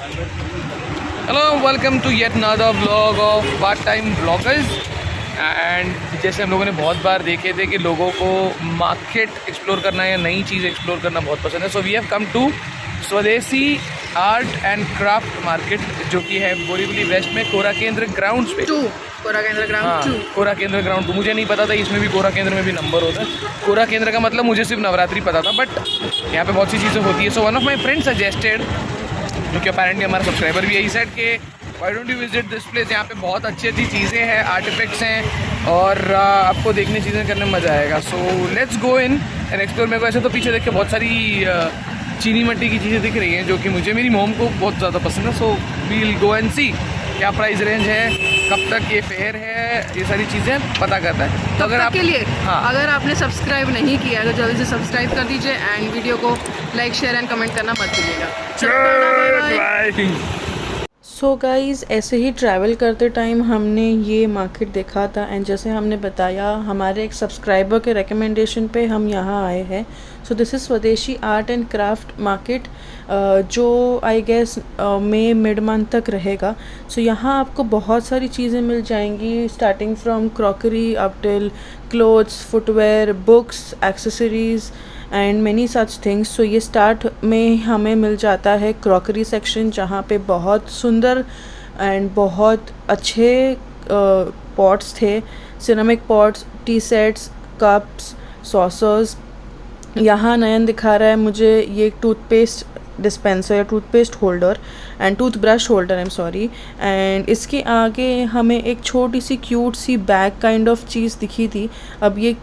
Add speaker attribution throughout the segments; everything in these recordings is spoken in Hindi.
Speaker 1: Hello, welcome to yet another vlog of part time vloggers. And जैसे हम लोगों ने बहुत बार देखे थे कि लोगों को मार्केट एक्सप्लोर करना या नई चीज़ एक्सप्लोर करना बहुत पसंद है। So we have come to Swadeshi art and craft market, जो कि है बोरीवली वेस्ट में कोरा केंद्र ग्राउंड्स पे।
Speaker 2: कोरा केंद्र ग्राउंड 2।
Speaker 1: कोरा केंद्र ग्राउंड 2 मुझे नहीं पता था इसमें भी कोरा केंद्र में भी नंबर होता है। कोरा केंद्र का मतलब मुझे सिर्फ नवरात्रि पता था, बट यहाँ पे बहुत सी चीज़ें होती है। So one of my friend suggested, जो कि अपेरेंटली हमारा सब्सक्राइबर भी यही सेट कि why don't you visit this place. यहाँ पे बहुत अच्छी अच्छी चीज़ें हैं, आर्टिफैक्ट्स हैं और आपको देखने चीज़ें करने में मज़ा आएगा। So let's go in and explore. मेरे को ऐसे तो पीछे देख के बहुत सारी चीनी मिट्टी की चीज़ें दिख रही हैं, जो कि मुझे मेरी मोम को बहुत ज़्यादा पसंद है। सो वील गो एंड सी क्या प्राइस रेंज है, कब तक ये फेयर है, ये सारी चीज़ें पता करता है।
Speaker 2: तो अगर आप के लिए
Speaker 1: हाँ,
Speaker 2: अगर आपने सब्सक्राइब नहीं किया है तो जल्दी से सब्सक्राइब कर दीजिए एंड वीडियो को लाइक शेयर एंड कमेंट करना मत भूलिएगा। सो गाइज़, ऐसे ही ट्रैवल करते टाइम हमने ये मार्केट देखा था एंड जैसे हमने बताया हमारे एक सब्सक्राइबर के रिकमेंडेशन पे हम यहाँ आए हैं। So this is Swadeshi art and craft market, जो I guess May mid month तक रहेगा। सो यहाँ आपको बहुत सारी चीज़ें मिल जाएंगी, starting from crockery up till clothes, footwear, books, accessories and many such things. So ये स्टार्ट में हमें मिल जाता है क्रॉकरी सेक्शन, जहाँ पे बहुत सुंदर एंड बहुत अच्छे पॉट्स थे, ceramic pots, tea sets, cups, saucers. यहाँ नयन दिखा रहा है मुझे ये टूथपेस्ट डिस्पेंसर या toothpaste holder and toothbrush holder, I am sorry. And इसके आगे हमें एक छोटी सी क्यूट सी बैग काइंड ऑफ चीज़ दिखी थी। अब ये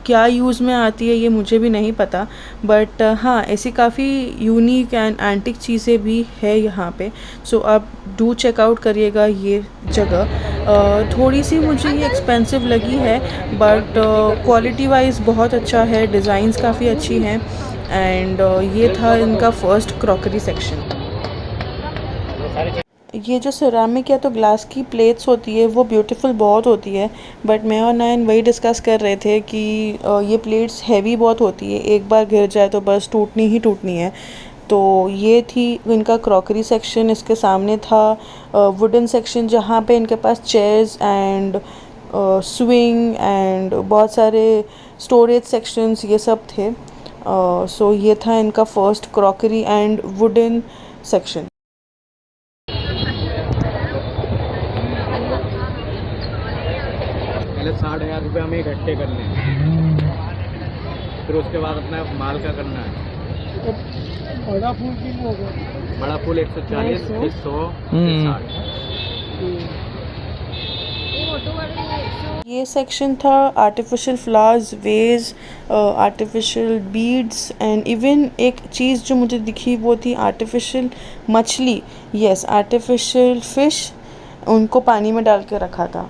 Speaker 2: क्या यूज़ में आती है ये मुझे भी नहीं पता, बट हाँ, ऐसी काफ़ी यूनिक एंड एंटिक चीज़ें भी है यहाँ पे। सो आप डू चेकआउट करिएगा ये जगह। थोड़ी सी मुझे ये एक्सपेंसिव लगी है, बट क्वालिटी वाइज बहुत अच्छा है, डिज़ाइंस काफ़ी अच्छी हैं। एंड ये था इनका फर्स्ट क्रॉकरी सेक्शन। ये जो सिरामिक या तो ग्लास की प्लेट्स होती है वो ब्यूटीफुल बहुत होती है, बट मैं और नयन वही डिस्कस कर रहे थे कि ये प्लेट्स हैवी बहुत होती है, एक बार गिर जाए तो बस टूटनी ही टूटनी है। तो ये थी इनका क्रॉकरी सेक्शन। इसके सामने था वुडन सेक्शन, जहाँ पे इनके पास चेयर्स एंड स्विंग एंड बहुत सारे स्टोरेज सेक्शंस ये सब थे। सो ये था इनका first crockery and wooden section.
Speaker 3: पहले 60,000 रुपये हमें इकट्ठे करने हैं, फिर उसके बाद अपना माल का करना है। बड़ा फूल कितना होगा? बड़ा फूल 140, फिर 100, फिर 60।
Speaker 2: ये सेक्शन था artificial flowers, vase, artificial beads and even एक चीज़ जो मुझे दिखी वो थी आर्टिफिशियल मछली, यस, आर्टिफिशियल फ़िश, उनको पानी में डाल के रखा था।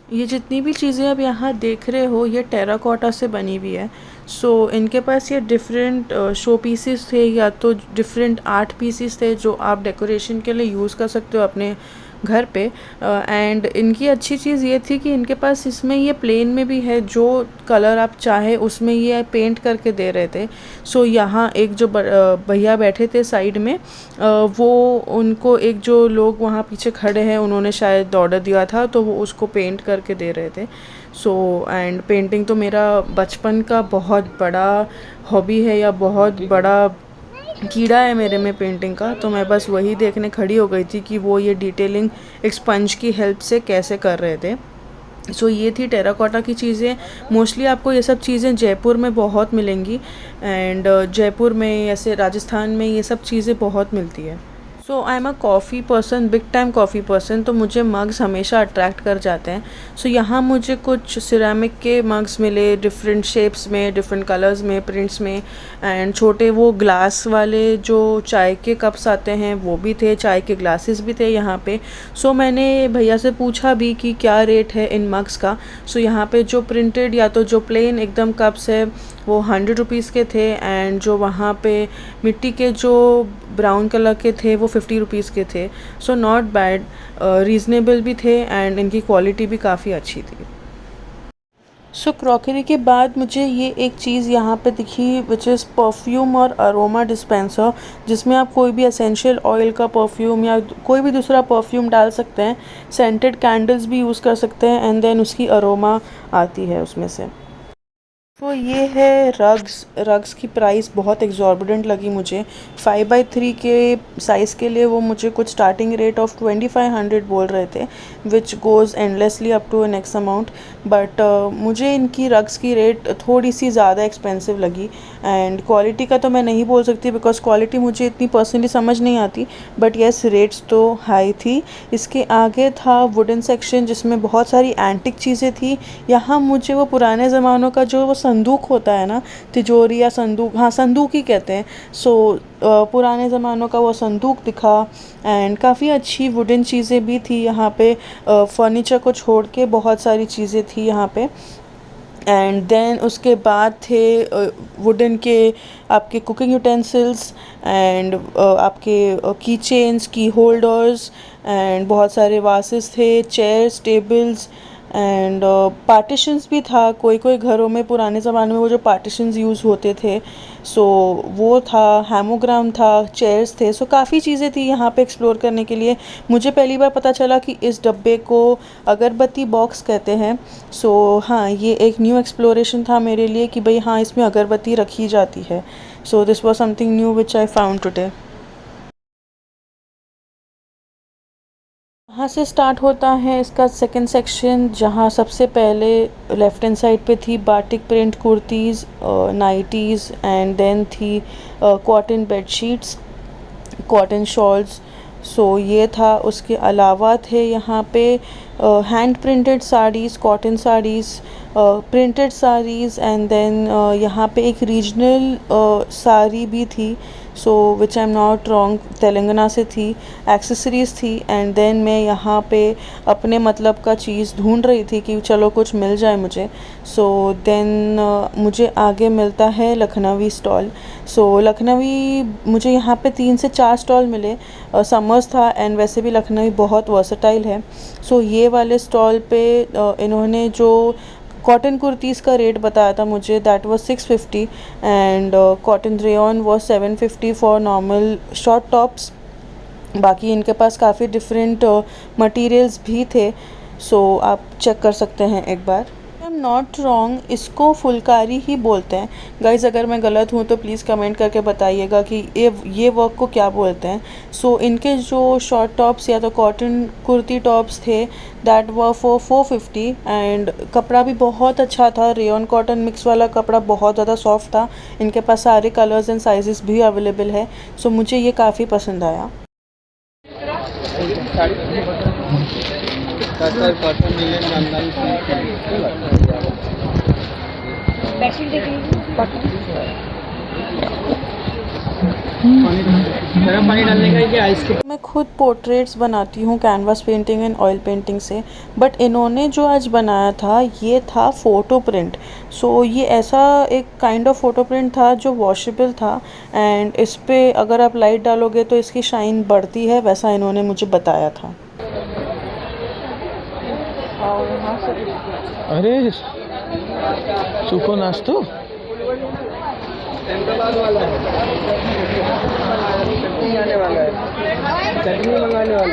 Speaker 2: ये जितनी भी चीज़ें अब यहाँ देख रहे हो ये टेराकोटा से बनी हुई है। सो इनके पास ये डिफरेंट शो पीसेस थे या तो डिफरेंट आर्ट पीसेस थे जो आप डेकोरेशन के लिए यूज़ कर सकते हो अपने घर पे। एंड इनकी अच्छी चीज़ ये थी कि इनके पास इसमें ये प्लेन में भी है, जो कलर आप चाहे उसमें ये पेंट करके दे रहे थे। सो यहाँ एक जो भैया बैठे थे साइड में, वो उनको एक जो लोग वहाँ पीछे खड़े हैं उन्होंने शायद ऑर्डर दिया था तो वो उसको पेंट करके दे रहे थे। सो एंड पेंटिंग तो मेरा बचपन का बहुत बड़ा हॉबी है या बहुत बड़ा कीड़ा है मेरे में पेंटिंग का। तो मैं बस वही देखने खड़ी हो गई थी कि वो ये डिटेलिंग एक स्पंज की हेल्प से कैसे कर रहे थे। सो ये थी टेराकोटा की चीज़ें। मोस्टली आपको ये सब चीज़ें जयपुर में बहुत मिलेंगी एंड जयपुर में ऐसे राजस्थान में ये सब चीज़ें बहुत मिलती है। So I am a coffee person, big time coffee person, तो मुझे मग्स हमेशा अट्रैक्ट कर जाते हैं। सो यहाँ मुझे कुछ सिरेमिक के मग्स मिले डिफरेंट शेप्स में, डिफरेंट कलर्स में, प्रिंट्स में एंड छोटे वो ग्लास वाले जो चाय के कप्स आते हैं वो भी थे, चाय के ग्लासेस भी थे यहाँ पे। सो मैंने भैया से पूछा भी कि क्या रेट है इन मग्स का। सो यहाँ पे जो प्रिंटेड या तो जो प्लेन एकदम कप्स है वो 100 रुपीज़ के थे एंड जो वहाँ पे मिट्टी के जो ब्राउन कलर के थे वो 50 रुपीज़ के थे। सो नॉट बैड, रीज़नेबल भी थे एंड इनकी क्वालिटी भी काफ़ी अच्छी थी। सो क्रॉकरी के बाद मुझे ये एक चीज़ यहाँ पे दिखी विच इज़ परफ्यूम और अरोमा डिस्पेंसर, जिसमें आप कोई भी एसेंशियल ऑयल का परफ्यूम या कोई भी दूसरा परफ्यूम डाल सकते हैं, सेंटेड कैंडल्स भी यूज़ कर सकते हैं एंड देन उसकी अरोमा आती है उसमें से। तो ये है रग्स की प्राइस बहुत एग्जॉर्बिडेंट लगी मुझे। 5x3 के साइज़ के लिए वो मुझे कुछ स्टार्टिंग रेट ऑफ 2500 बोल रहे थे, which goes endlessly up to an X amount, but मुझे इनकी रग्स की रेट थोड़ी सी ज़्यादा एक्सपेंसिव लगी। एंड क्वालिटी का तो मैं नहीं बोल सकती बिकॉज क्वालिटी मुझे इतनी पर्सनली समझ नहीं आती, बट येस रेट्स तो हाई थी। इसके आगे था वुडन सेक्शन जिसमें बहुत सारी एंटिक चीज़ें थी। यहाँ मुझे वो पुराने ज़मानों का जो वो संदूक होता है ना, तिजोरी या संदूक, हाँ संदूक ही कहते हैं, सो पुराने ज़मानों का वो संदूक दिखा एंड काफ़ी अच्छी वुडन चीज़ें भी थी यहाँ पे। फर्नीचर को छोड़ के बहुत सारी चीज़ें थी यहाँ पे। एंड देन उसके बाद थे वुडन के आपके कुकिंग यूटेंसिल्स एंड आपके की चेन्स, की होल्डर्स एंड बहुत सारे वासेस थे, चेयर्स, टेबल्स एंड पार्टीशंस भी था। कोई कोई घरों में पुराने ज़माने में वो जो पार्टीशंस यूज़ होते थे, सो वो था। हेमोग्राम था, चेयर्स थे, सो काफ़ी चीज़ें थी यहाँ पे एक्सप्लोर करने के लिए। मुझे पहली बार पता चला कि इस डब्बे को अगरबत्ती बॉक्स कहते हैं। सो हाँ, ये एक न्यू एक्सप्लोरेशन था मेरे लिए कि भाई हाँ, इसमें अगरबत्ती रखी जाती है। So this was something new which I found today. यहाँ से स्टार्ट होता है इसका सेकंड सेक्शन, जहाँ सबसे पहले लेफ़्ट हैंड साइड पे थी batik print kurtis, nighties and then थी cotton bedsheets, cotton shawls. So ये था। उसके अलावा थे यहाँ पे hand printed saris, cotton saris, printed saris and then यहाँ पे एक रीजनल साड़ी भी थी, so which I am not wrong Telangana से थी। एक्सेसरीज़ थी एंड देन मैं यहाँ पे अपने मतलब का चीज़ ढूंढ रही थी कि चलो कुछ मिल जाए मुझे। सो देन मुझे आगे मिलता है लखनवी स्टॉल। सो लखनवी मुझे यहाँ पे 3 से 4 स्टॉल मिले। समर्स था एंड वैसे भी लखनवी बहुत वर्सटाइल है। सो ये वाले स्टॉल पे इन्होंने जो कॉटन कुर्तीज़ का रेट बताया था मुझे, that was 650 and cotton rayon was 750 for normal short tops. बाकी इनके पास काफ़ी डिफरेंट मटेरियल्स भी थे, सो आप चेक कर सकते हैं एक बार। आई एम नॉट रॉन्ग, इसको फुलकारी ही बोलते हैं। गाइज़ अगर मैं गलत हूँ तो प्लीज़ कमेंट करके बताइएगा कि ये वर्क को क्या बोलते हैं। सो इनके जो शॉर्ट टॉप्स या तो कॉटन कुर्ती टॉप्स थे, दैट वर फॉर 450 एंड कपड़ा भी बहुत अच्छा था। रेयॉन कॉटन मिक्स वाला कपड़ा बहुत ज़्यादा सॉफ्ट था। इनके पास सारे कलर्स एंड साइजेस भी अवेलेबल है, सो मुझे ये काफ़ी पसंद आया। मैं खुद पोर्ट्रेट्स बनाती हूँ canvas painting and oil painting से, बट इन्होंने जो आज बनाया था ये था फ़ोटो प्रिंट। सो ये ऐसा एक काइंड ऑफ फ़ोटो प्रिंट था जो वॉशेबल था एंड इस पे अगर आप लाइट डालोगे तो इसकी शाइन बढ़ती है, वैसा इन्होंने मुझे बताया था।
Speaker 1: अरे सुको नाश्तो
Speaker 3: चटनी मंगाने वाले।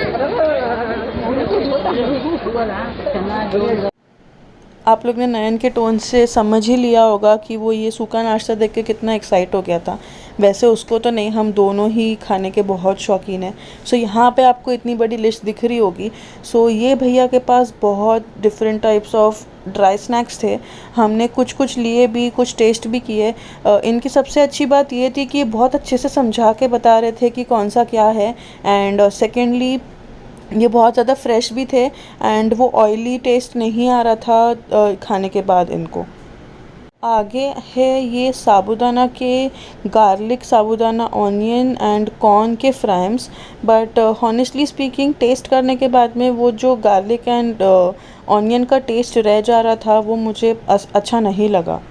Speaker 2: आप लोग ने नयन के टोन से समझ ही लिया होगा कि वो ये सूखा नाश्ता देख के कितना एक्साइट हो गया था। वैसे उसको तो नहीं, हम दोनों ही खाने के बहुत शौकीन हैं। सो यहाँ पे आपको इतनी बड़ी लिस्ट दिख रही होगी। सो ये भैया के पास बहुत different types of dry snacks थे। हमने कुछ लिए भी, कुछ टेस्ट भी किए। इनकी सबसे अच्छी बात ये थी कि ये बहुत अच्छे से समझा के बता रहे थे कि कौन सा क्या है एंड सेकेंडली ये बहुत ज़्यादा फ्रेश भी थे एंड वो ऑयली टेस्ट नहीं आ रहा था खाने के बाद इनको। आगे है ये साबूदाना के garlic, sabudana onion and corn के fryums, but honestly speaking taste करने के बाद में वो जो गार्लिक एंड ऑनियन का टेस्ट रह जा रहा था वो मुझे अच्छा नहीं लगा।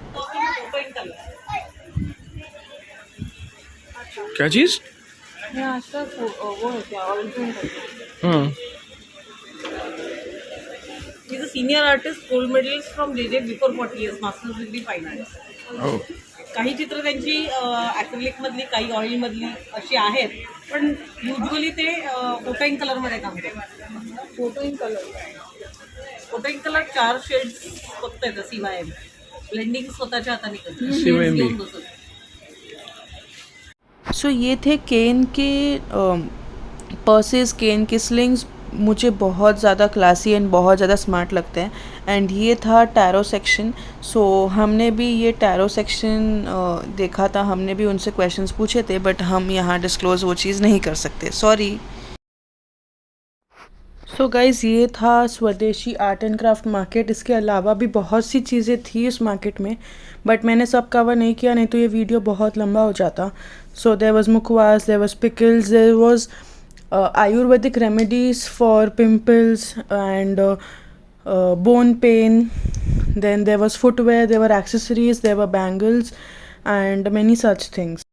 Speaker 1: क्या चीज़?
Speaker 4: ये तो senior artist gold medalist from J before 40 years masters degree fine art. काही चित्र त्यांची ॲक्रिलिकमधली काही ऑइलमधली अशी आहेत पण युजली ते फोटो इन कलरमध्ये काम करतात. फोटो इन कलर 4 शेड्स फक्त येतं CYM. ब्लेंडिंग स्वतःच्या हाताने करतात.
Speaker 2: सो ये थे केन के पर्सेस, केन के स्लिंग्स. मुझे बहुत ज़्यादा क्लासी एंड बहुत ज़्यादा स्मार्ट लगते हैं. एंड ये था टैरो सेक्शन. सो हमने भी ये टैरो सेक्शन देखा था, हमने भी उनसे क्वेश्चंस पूछे थे, बट हम यहाँ डिस्क्लोज़ वो चीज़ नहीं कर सकते, सॉरी. सो गाइज़ ये था स्वदेशी आर्ट एंड क्राफ्ट मार्केट. इसके अलावा भी बहुत सी चीज़ें थी इस मार्केट में, बट मैंने सब कवर नहीं किया, नहीं तो ये वीडियो बहुत लंबा हो जाता. So there was mukhwas, there was pickles, there was Ayurvedic remedies for pimples and bone pain. Then there was footwear, there were accessories, there were bangles and many such things.